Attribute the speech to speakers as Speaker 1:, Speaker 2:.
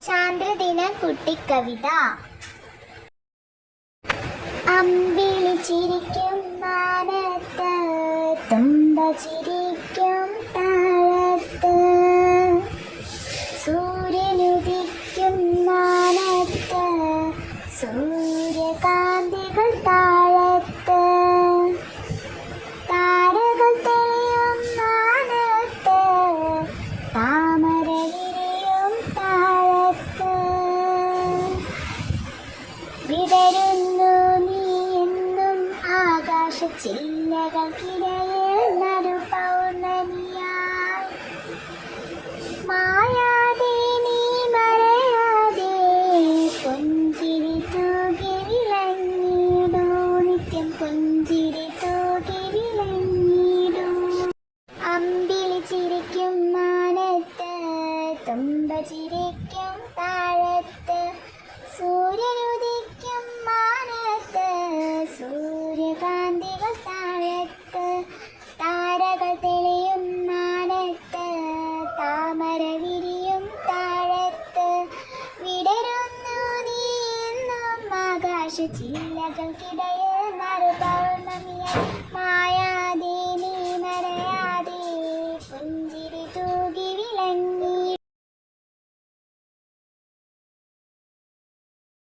Speaker 1: ചാന്ദ്രദിന കുട്ടിക്കവിത. അമ്പിളി ചിരിക്കും മാനത്ത്, തുമ്പ ചിരിക്കും താഴത്ത്, സൂര്യനുദിക്കും മാനത്ത്, സൂര്യകാന്തികൾ താഴത്ത്, താരകൾ തെളിയും മാനത്ത്, താമര വിരിയും താഴത്ത്. വിടരുന്നു നീ എന്നും ആകാശച്ചില്ലകൾക്കിടയിൽ നറുപൗർണമിയായി. മായാതെ നീ മറയാതെ പുഞ്ചിരി തൂകി വിളങ്ങിടൂ, നിത്യം പുഞ്ചിരി തൂകി വിളങ്ങിടൂ. അമ്പിളി ചിരിക്കും മാനത്ത്, തുമ്പ ചിരിക്കും താഴത്ത്, സൂര്യനുദിക്കും മാനത്ത്, സൂര്യകാന്തികൾ താഴത്ത്, താരകൾ തെളിയും മാനത്ത്, താമര വിരിയും താഴത്ത്. വിടരുന്നു നീ എന്നും ആകാശച്ചില്ലകൾക്കിടയിൽ നറുപൗർണമിയായി. മായാതെ